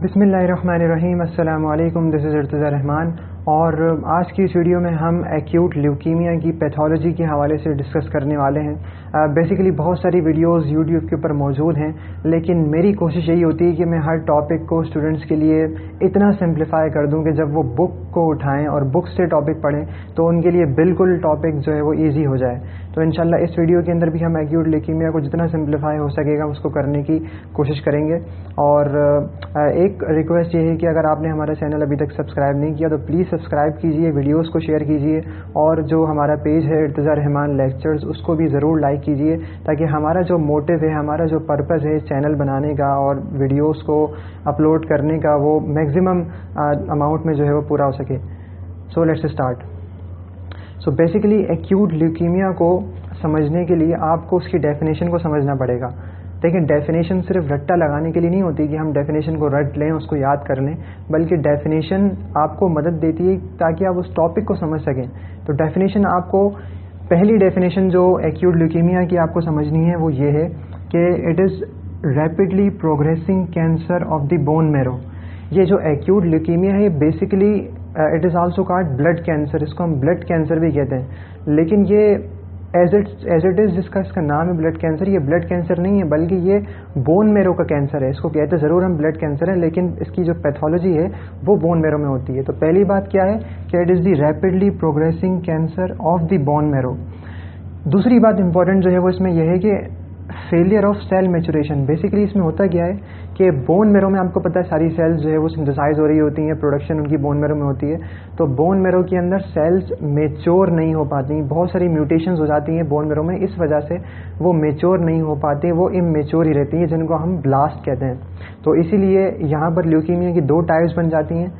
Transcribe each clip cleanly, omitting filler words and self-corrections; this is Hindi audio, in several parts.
बिस्मिल्लाहिर्रहमानिर्रहीम। अस्सलामु अलैकुम। दिस इज़ इर्तज़ा रहमान और आज की इस वीडियो में हम एक्यूट ल्यूकीमिया की पैथोलॉजी के हवाले से डिस्कस करने वाले हैं। बेसिकली बहुत सारी वीडियोस यूट्यूब के ऊपर मौजूद हैं, लेकिन मेरी कोशिश यही होती है कि मैं हर टॉपिक को स्टूडेंट्स के लिए इतना सिंप्लीफाई कर दूं कि जब वो बुक को उठाएं और बुक से टॉपिक पढ़ें तो उनके लिए बिल्कुल टॉपिक जो है वो ईजी हो जाए। तो इंशाल्लाह इस वीडियो के अंदर भी हम एक्यूट ल्यूकीमिया को जितना सिंप्लीफाई हो सकेगा उसको करने की कोशिश करेंगे। और एक रिक्वेस्ट ये है कि अगर आपने हमारा चैनल अभी तक सब्सक्राइब नहीं किया तो प्लीज़ सब्सक्राइब कीजिए, वीडियोस को शेयर कीजिए और जो हमारा पेज है इर्तज़ा रहमान लेक्चर्स उसको भी ज़रूर लाइक कीजिए, ताकि हमारा जो मोटिव है, हमारा जो पर्पज़ है चैनल बनाने का और वीडियोस को अपलोड करने का, वो मैक्सिमम अमाउंट में जो है वो पूरा हो सके। So let's start. So basically acute leukaemia को समझने के लिए आपको उसकी डेफिनेशन को समझना पड़ेगा। देखिए, डेफिनेशन सिर्फ रट्टा लगाने के लिए नहीं होती कि हम डेफिनेशन को रट लें, उसको याद कर लें, बल्कि डेफिनेशन आपको मदद देती है ताकि आप उस टॉपिक को समझ सकें। तो डेफिनेशन आपको, पहली डेफिनेशन जो एक्यूट ल्यूकीमिया की आपको समझनी है वो ये है कि it is rapidly progressing cancer of the bone marrow. ये जो एक्यूट ल्यूकीमिया है basically it is also called blood cancer, इसको हम ब्लड कैंसर भी कहते हैं। लेकिन ये एज इट इज़ जिसका इसका नाम है ब्लड कैंसर, ये ब्लड कैंसर नहीं है बल्कि ये बोन मैरो का कैंसर है। इसको कहते ज़रूर हम ब्लड कैंसर है, लेकिन इसकी जो पैथोलॉजी है वो बोन मैरो में होती है। तो पहली बात क्या है कि it is the rapidly progressing cancer of the bone marrow. दूसरी बात इंपॉर्टेंट जो है वो इसमें यह है कि failure of cell maturation. Basically इसमें होता क्या है कि बोन मैरो में आपको पता है सारी सेल्स जो है वो सिंथेसाइज हो रही होती हैं, प्रोडक्शन उनकी बोन मैरो में होती है। तो बोन मैरो के अंदर सेल्स मेच्योर नहीं हो पाती, बहुत सारी म्यूटेशंस हो जाती हैं बोन मैरो में, इस वजह से वो मेच्योर नहीं हो पाती, वो इमेच्योर ही रहती हैं, जिनको हम ब्लास्ट कहते हैं। तो इसीलिए यहाँ पर ल्यूकीमिया की दो टाइप्स बन जाती हैं,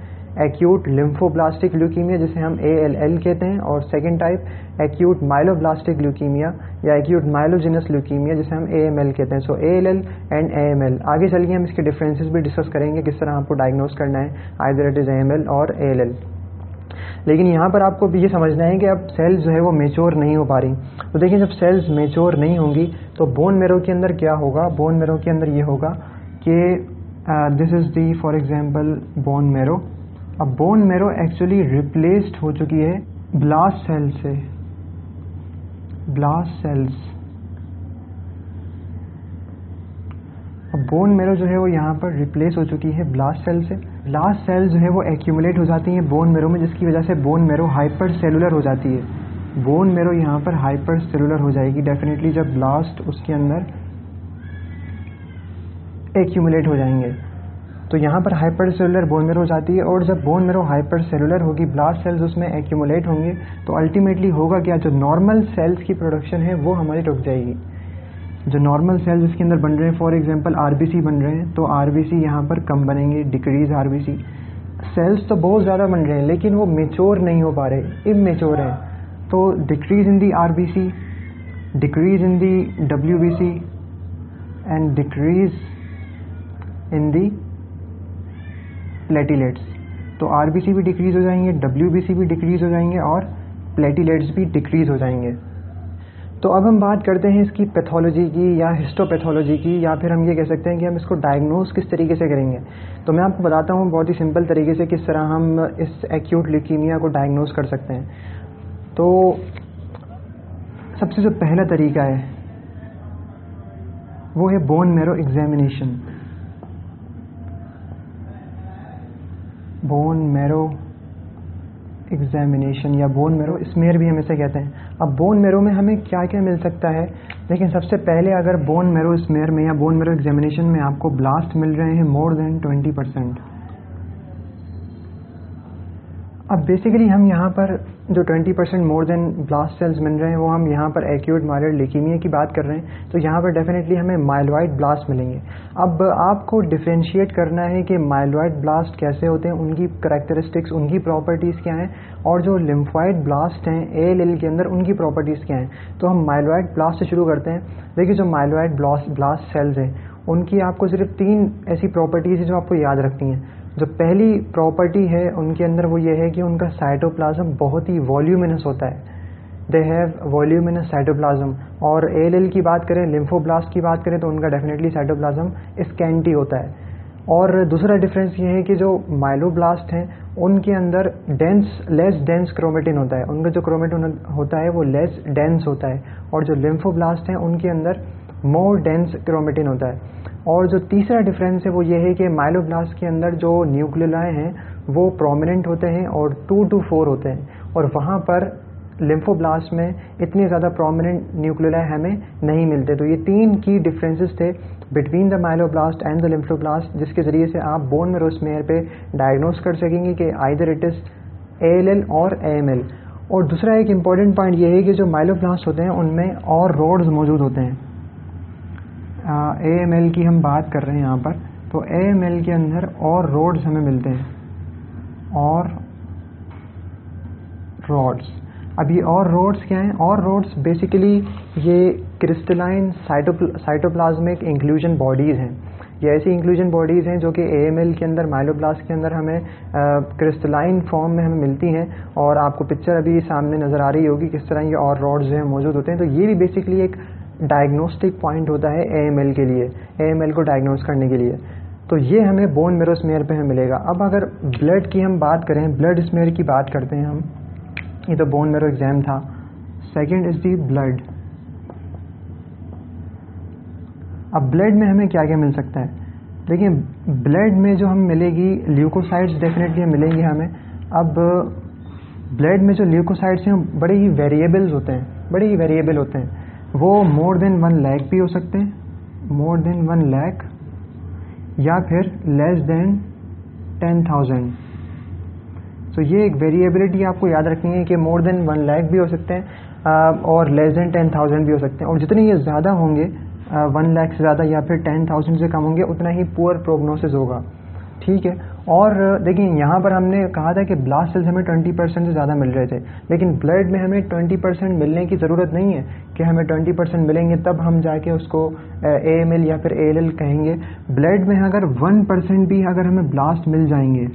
एक्यूट लिम्फोब्लास्टिक ल्यूकीमिया जिसे हम ALL कहते हैं, और सेकेंड टाइप एक्यूट माइलोब्लास्टिक ल्यूकीमिया या एक्यूट माइलोजिनस ल्यूकीमिया जिसे हम AML कहते हैं। सो ALL एंड AML। आगे चलिए हम इसके डिफरेंसेस भी डिस्कस करेंगे, किस तरह आपको डायग्नोस करना है, आइदर इट इज़ AML और ALL। लेकिन यहाँ पर आपको भी ये समझना है कि अब सेल्स जो है वो मेच्योर नहीं हो पा रही। तो देखिए, जब सेल्स मेच्योर नहीं होंगी तो बोन मैरो के अंदर क्या होगा, बोन मैरो के अंदर ये होगा कि this is the for example bone marrow. अब बोन मैरो एक्चुअली रिप्लेस्ड हो चुकी है ब्लास्ट सेल से, ब्लास्ट सेल्स। अब बोन मैरो जो है वो यहाँ पर रिप्लेस हो चुकी है ब्लास्ट सेल से। ब्लास्ट सेल्स जो है वो एक्यूमुलेट हो जाती हैं बोन मैरो में, जिसकी वजह से बोन मैरो हाइपर सेलुलर हो जाती है। बोन मैरो यहाँ पर हाइपर सेलुलर हो जाएगी डेफिनेटली जब ब्लास्ट उसके अंदर एक्यूमुलेट हो जाएंगे। तो यहाँ पर हाइपर सेलुलर बोन मैरो हो जाती है, और जब बोन मैरो हाइपर सेलुलर होगी, ब्लास्ट सेल्स उसमें एक्यूमुलेट होंगे, तो अल्टीमेटली होगा क्या, जो नॉर्मल सेल्स की प्रोडक्शन है वो हमारी रुक जाएगी। जो नॉर्मल सेल्स इसके अंदर बन रहे हैं, फॉर एग्जांपल RBC बन रहे हैं, तो RBC यहाँ पर कम बनेंगे, डिक्रीज RBC। सेल्स तो बहुत ज़्यादा बन रहे हैं लेकिन वो मेच्योर नहीं हो पा रहे, इमेच्योर हैं, तो decrease in the RBC, decrease in the WBC and decrease in the platelets. तो RBC भी डिक्रीज हो जाएंगे, WBC भी डिक्रीज हो जाएंगे और प्लेटिलेट्स भी डिक्रीज हो जाएंगे। तो अब हम बात करते हैं इसकी पैथोलॉजी की या हिस्टोपैथोलॉजी की, या फिर हम ये कह सकते हैं कि हम इसको डायग्नोस किस तरीके से करेंगे। तो मैं आपको बताता हूँ बहुत ही सिंपल तरीके से किस तरह हम इस एक्यूट ल्यूकीमिया को डायग्नोस कर सकते हैं। तो सबसे जो पहला तरीका है वो है bone marrow examination. Bone marrow examination या बोन मैरो स्मेयर भी हम इसे कहते हैं। अब बोन मैरो में हमें क्या क्या मिल सकता है, लेकिन सबसे पहले अगर बोन मैरो स्मेयर में या बोन मैरो एग्जामिनेशन में आपको ब्लास्ट मिल रहे हैं मोर देन 20%। अब बेसिकली हम यहाँ पर जो 20% मोर देन ब्लास्ट सेल्स मिल रहे हैं वो हम यहाँ पर एक्यूट माइलॉइड ल्यूकीमिया की बात कर रहे हैं, तो यहाँ पर डेफिनेटली हमें माइलॉइड ब्लास्ट मिलेंगे। अब आपको डिफरेंशिएट करना है कि माइलॉइड ब्लास्ट कैसे होते हैं, उनकी करैक्टरिस्टिक्स, उनकी प्रॉपर्टीज़ क्या हैं, और जो लिम्फॉइड ब्लास्ट हैं ALL के अंदर उनकी प्रॉपर्टीज़ क्या हैं। तो हम माइलॉइड ब्लास्ट से शुरू करते हैं। देखिए, जो माइलॉइड ब्लास्ट सेल्स हैं उनकी आपको सिर्फ 3 ऐसी प्रॉपर्टीज़ हैं जो आपको याद रखनी है। जो पहली प्रॉपर्टी है उनके अंदर वो ये है कि उनका साइटोप्लाज्म बहुत ही वॉल्यूमिनस होता है, दे हैव वॉल्यूमिनस साइटोप्लाज्म। और ALL की बात करें, लिम्फोब्लास्ट की बात करें, तो उनका डेफिनेटली साइटोप्लाज्म स्कैंटी होता है। और दूसरा डिफरेंस ये है कि जो माइलोब्लास्ट हैं उनके अंदर लेस डेंस क्रोमेटिन होता है, उनका जो क्रोमेटिन होता है वो लेस डेंस होता है, और जो लिम्फोब्लास्ट हैं उनके अंदर मोर डेंस क्रोमेटिन होता है। और जो तीसरा डिफरेंस है वो ये है कि माइलोब्लास्ट के अंदर जो न्यूक्लियाई हैं वो प्रोमिनेंट होते हैं और 2 to 4 होते हैं, और वहाँ पर लिम्फोब्लास्ट में इतने ज़्यादा प्रोमिनेंट न्यूक्लियाई हमें नहीं मिलते। तो ये 3 की डिफरेंसेस थे between the myeloblast and the lymphoblast, जिसके ज़रिए से आप बोन मैरो स्मेयर पे डायग्नोस कर सकेंगे कि आइदर इट इज़ ALL और AML। और दूसरा एक इम्पॉर्टेंट पॉइंट ये है कि जो माइलोब्लास्ट होते हैं उनमें और रोड्स मौजूद होते हैं। AML की हम बात कर रहे हैं यहाँ पर, तो AML के अंदर और रोड्स हमें मिलते हैं, और रोड्स। अब ये और रोड्स क्या हैं? और रोड्स बेसिकली ये क्रिस्टलाइन साइटोप्लाज्मिक इंक्लूजन बॉडीज़ हैं। ये ऐसी इंक्लूजन बॉडीज़ हैं जो कि AML के अंदर, माइलोब्लास्ट के अंदर हमें क्रिस्टलाइन फॉर्म में हमें मिलती हैं, और आपको पिक्चर अभी सामने नज़र आ रही होगी किस तरह ये और रोड्स जो हैं मौजूद होते हैं। तो ये भी बेसिकली एक डायग्नोस्टिक पॉइंट होता है AML के लिए, AML को डायग्नोस करने के लिए। तो ये हमें बोन मैरो स्मेयर पे हमें मिलेगा। अब अगर ब्लड की हम बात करें, ब्लड स्मेयर की बात करते हैं हम, ये तो बोन मैरो एग्जाम था। Second is the blood. अब ब्लड में हमें क्या क्या मिल सकता है? देखिए, ब्लड में जो हम मिलेगी ल्यूकोसाइट्स डेफिनेटली हम मिलेंगे हमें। अब ब्लड में जो ल्यूकोसाइट्स हैं बड़े ही वेरिएबल होते हैं, वो मोर देन 1 लाख भी हो सकते हैं, मोर देन 1 लाख, या फिर लेस देन 10,000। तो ये एक वेरिएबिलिटी आपको याद रखनी है कि मोर देन 1 लाख भी हो सकते हैं और लेस देन 10,000 भी हो सकते हैं। और जितने ये ज़्यादा होंगे, 1 लाख से ज़्यादा या फिर 10,000 से कम होंगे, उतना ही पुअर प्रोग्नोसिस होगा। ठीक है। और देखिए, यहाँ पर हमने कहा था कि ब्लास्ट सेल्स हमें 20% से ज़्यादा मिल रहे थे, लेकिन ब्लड में हमें 20% मिलने की ज़रूरत नहीं है कि हमें 20% मिलेंगे तब हम जाके उसको AML या फिर ALL कहेंगे। ब्लड में अगर 1% भी अगर हमें ब्लास्ट मिल जाएंगे,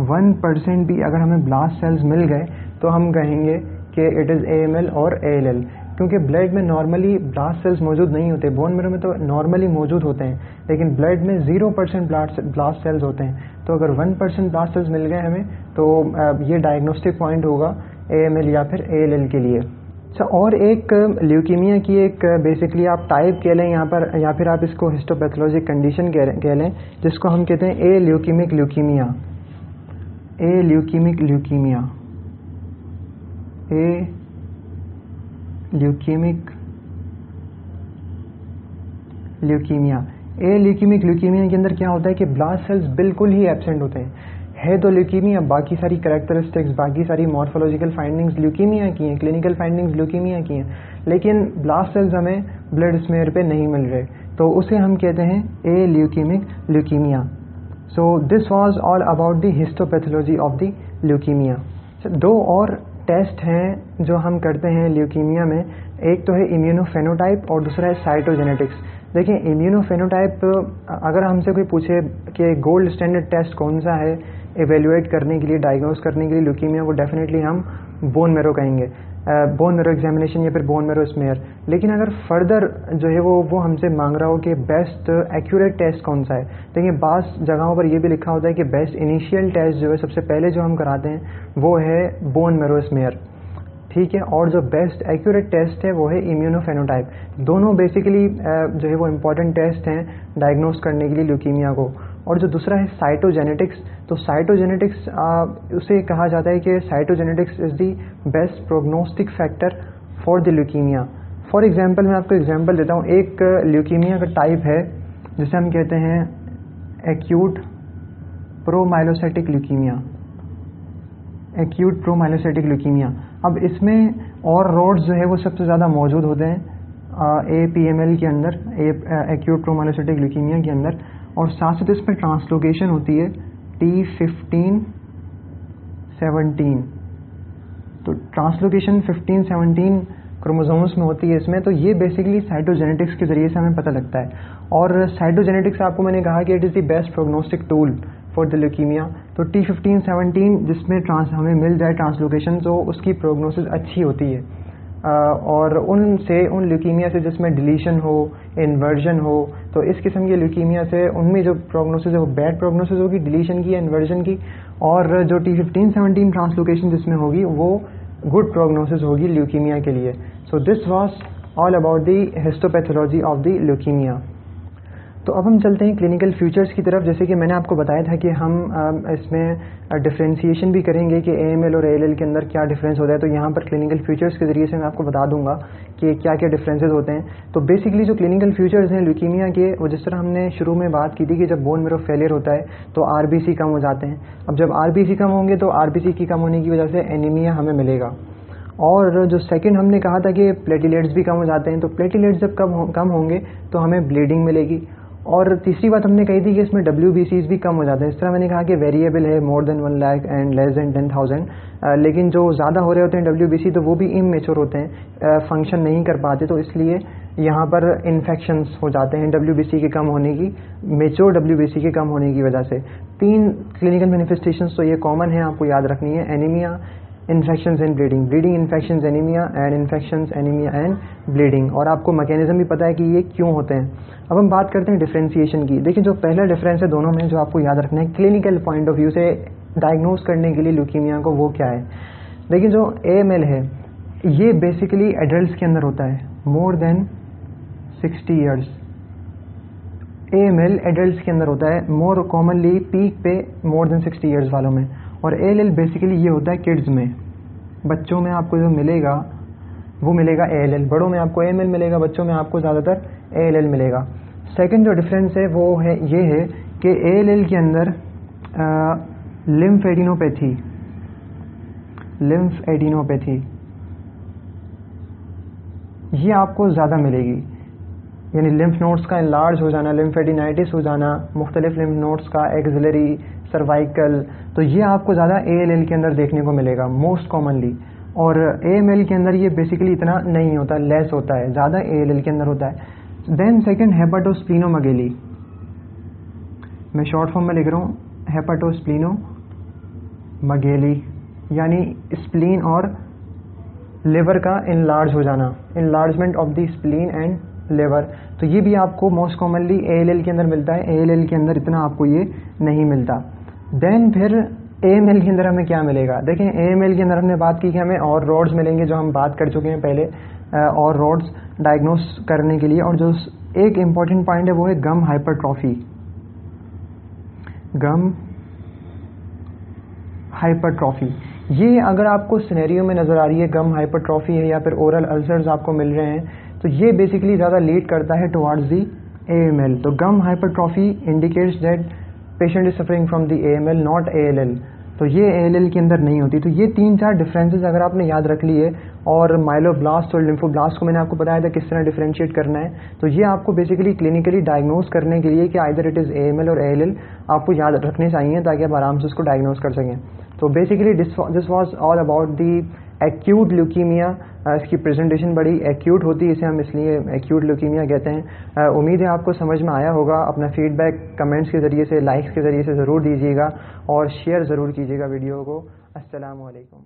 1% भी अगर हमें ब्लास्ट सेल्स मिल गए, तो हम कहेंगे कि इट इज़ AML और ALL, क्योंकि ब्लड में नॉर्मली ब्लास्ट सेल्स मौजूद नहीं होते। बोन मैरो में तो नॉर्मली मौजूद होते हैं, लेकिन ब्लड में 0% ब्लास्ट सेल्स होते हैं। तो अगर 1% ब्लास्ट सेल्स मिल गए हमें, तो ये डायग्नोस्टिक पॉइंट होगा AML या फिर ALL के लिए। अच्छा, और एक ल्यूकीमिया की एक बेसिकली आप टाइप कह लें यहाँ पर, या फिर आप इसको हिस्टोपैथोलॉजिक कंडीशन कह लें, जिसको हम कहते हैं ए ल्यूकीमिक ल्यूकीमिया। ए ल्यूकीमिक ल्यूकीमिया, ए ल्यूकीमिक ल्यूकीमिया। ए ल्यूकीमिक ल्यूकीमिया के अंदर क्या होता है कि ब्लास्ट सेल्स बिल्कुल ही एब्सेंट होते हैं। है तो ल्यूकीमिया, बाकी सारी कैरेक्टरिस्टिक्स, बाकी सारी मॉर्फोलॉजिकल फाइंडिंग्स ल्यूकीमिया की हैं, क्लिनिकल फाइंडिंग्स ल्यूकीमिया की हैं, लेकिन ब्लास्ट सेल्स हमें ब्लड स्मेयर पे नहीं मिल रहे, तो उसे हम कहते हैं aleukaemic leukaemia. So this was all about the histopathology of the leukaemia. दो और टेस्ट हैं जो हम करते हैं ल्यूकीमिया में, एक तो है इम्यूनोफेनोटाइप और दूसरा है साइटोजेनेटिक्स। देखिए, इम्यूनोफेनोटाइप अगर हमसे कोई पूछे कि गोल्ड स्टैंडर्ड टेस्ट कौन सा है एवेल्युएट करने के लिए, डायग्नोस करने के लिए ल्यूकीमिया को, डेफिनेटली हम बोन मैरो कहेंगे, बोन मैरो एग्जामिनेशन या फिर बोन मैरो स्मेयर। लेकिन अगर फर्दर जो है वो हमसे मांग रहा हो कि बेस्ट एक्यूरेट टेस्ट कौन सा है, देखिए बास जगहों पर ये भी लिखा होता है कि बेस्ट इनिशियल टेस्ट जो है सबसे पहले जो हम कराते हैं वो है बोन मैरो स्मेयर। ठीक है। और जो बेस्ट एक्यूरेट टेस्ट है वो है इम्यूनोफेनोटाइप। दोनों बेसिकली जो है वो इम्पॉर्टेंट टेस्ट हैं डायग्नोस करने के लिए ल्यूकीमिया को। और जो दूसरा है साइटोजेनेटिक्स, तो साइटोजेनेटिक्स उसे कहा जाता है कि cytogenetics is the best prognostic factor for the leukaemia. For example, मैं आपको एग्जांपल देता हूँ। एक ल्यूकीमिया का टाइप है जिसे हम कहते हैं acute promyelocytic leukaemia, acute promyelocytic leukaemia. अब इसमें और रोड्स जो है वो सबसे ज़्यादा मौजूद होते हैं APML के अंदर, एक्यूट प्रोमाइलोसाइटिक ल्यूकीमिया के अंदर, और साथ साथ इसमें ट्रांसलोकेशन होती है T15-17। तो ट्रांसलोकेशन 15-17 क्रोमोसोम्स में होती है इसमें। तो ये बेसिकली साइटोजेनेटिक्स के ज़रिए से हमें पता लगता है। और साइटोजेनेटिक्स आपको मैंने कहा कि it is the best prognostic tool for the leukaemia. तो T15-17 जिसमें हमें मिल जाए ट्रांसलोकेशन, तो उसकी प्रोग्नोसिस अच्छी होती है। और उन ल्यूकीमिया से जिसमें डिलीशन हो, इन्वर्जन हो, तो इस किस्म की ल्यूकीमिया से उनमें जो प्रोग्नोसिस है वो बैड प्रोग्नोसिस होगी डिलीशन की या इन्वर्जन की, और जो T15-17 ट्रांसलोकेशन जिसमें होगी वो गुड प्रोग्नोसिस होगी ल्यूकीमिया के लिए। सो this was all about the histopathology of the leukaemia. तो अब हम चलते हैं क्लिनिकल फीचर्स की तरफ। जैसे कि मैंने आपको बताया था कि हम इसमें डिफ्रेंशिएशन भी करेंगे कि AML और ALL के अंदर क्या डिफरेंस होता है, तो यहाँ पर क्लिनिकल फीचर्स के ज़रिए से मैं आपको बता दूंगा कि क्या क्या डिफरेंसेस होते हैं। तो बेसिकली जो क्लिनिकल फीचर्स हैं ल्यूकीमिया के, वो जिस तरह हमने शुरू में बात की थी कि जब बोन मैरो फेलियर होता है तो RBC कम हो जाते हैं। अब जब RBC कम होंगे तो RBC की कम होने की वजह से एनीमिया हमें मिलेगा। और जो सेकंड हमने कहा था कि प्लेटिलेट्स भी कम हो जाते हैं, तो प्लेटिलेट्स जब कम होंगे तो हमें ब्लीडिंग मिलेगी। और तीसरी बात हमने कही थी कि इसमें WBCs भी कम हो जाते हैं। इस तरह मैंने कहा कि वेरिएबल है more than 1 lakh and less than 10,000, लेकिन जो ज़्यादा हो रहे होते हैं WBC तो वो भी इमेच्योर होते हैं, फंक्शन नहीं कर पाते, तो इसलिए यहाँ पर इन्फेक्शंस हो जाते हैं WBC के कम होने की, मेच्योर WBC के कम होने की वजह से। 3 क्लिनिकल मैनिफेस्टेशंस तो ये कॉमन है, आपको याद रखनी है, anaemia, infections and bleeding, bleeding infections anaemia and infections anaemia and bleeding, और आपको मैकेनिज्म भी पता है कि ये क्यों होते हैं। अब हम बात करते हैं डिफ्रेंशिएशन की। देखिए जो पहला डिफरेंस है दोनों में, जो आपको याद रखना है क्लिनिकल पॉइंट ऑफ व्यू से डायग्नोज करने के लिए ल्यूकीमिया को, वो क्या है। देखिए जो AML है ये बेसिकली एडल्ट्स के अंदर होता है more than 60 years. AML adults के अंदर होता है, मोर कॉमनली पीक पे मोर देन 60 ईयर्स वालों में, और ALL बेसिकली ये होता है किड्स में, बच्चों में आपको जो मिलेगा वो मिलेगा ALL, बड़ों में आपको AML मिलेगा, बच्चों में आपको ज़्यादातर ALL मिलेगा। सेकंड जो डिफरेंस है वो है ये है कि ALL के अंदर लिम्फ एडिनोपैथी ये आपको ज़्यादा मिलेगी, यानी लिम्फ नोड्स का इनलार्ज हो जाना, लिम्फेडिनाइटिस हो जाना, मुख्तलिफ लिम्फ नोड्स का एक्सिलरी, सर्वाइकल, तो ये आपको ज़्यादा ALL के अंदर देखने को मिलेगा मोस्ट कॉमनली। और AML के अंदर ये बेसिकली इतना नहीं होता, लेस होता है, ज़्यादा ALL के अंदर होता है। देन सेकंड हेपाटोस्प्लीनोमेगेली, मैं शॉर्ट फॉर्म में लिख रहा हूँ हेपाटोस्प्लीनोमेगेली, यानी स्प्लीन और लिवर का इनलार्ज हो जाना, enlargement of the spleen and liver, तो ये भी आपको मोस्ट कॉमनली ALL के अंदर मिलता है। ALL के अंदर इतना आपको ये नहीं मिलता। देन फिर AML के अंदर हमें क्या मिलेगा। देखें AML के अंदर हमने बात की कि हमें और रॉड्स मिलेंगे, जो हम बात कर चुके हैं पहले, और रॉड्स डायग्नोस करने के लिए। और जो एक इम्पॉर्टेंट पॉइंट है वो है गम हाइपरट्रॉफी। गम हाइपरट्रॉफी, ये अगर आपको सिनेरियो में नज़र आ रही है, गम हाइपरट्रॉफी है या फिर ओरल अल्सर्स आपको मिल रहे हैं, तो ये बेसिकली ज़्यादा लीड करता है टुवार्ड्स दी AML। तो gum hypertrophy indicates that patient is suffering from the AML not ALL, तो ये ALL के अंदर नहीं होती। तो ये 3-4 डिफरेंसेस अगर आपने याद रख लिए, और माइलोब्लास्ट और लिम्फोब्लास्ट को मैंने आपको बताया था किस तरह डिफरेंशिएट करना है, तो ये आपको बेसिकली क्लिनिकली डायग्नोज करने के लिए कि आइदर इट इज़ AML और ALL आपको याद रखने चाहिए ताकि आप आराम से उसको डायग्नोज कर सकें। तो basically this was all about the acute leukaemia. इसकी प्रेजेंटेशन बड़ी एक्यूट होती है, इसे हम इसलिए एक्यूट ल्यूकीमिया कहते हैं। उम्मीद है आपको समझ में आया होगा। अपना फीडबैक कमेंट्स के ज़रिए से, लाइक्स के ज़रिए से ज़रूर दीजिएगा और शेयर ज़रूर कीजिएगा वीडियो को। अस्सलामु अलैकुम।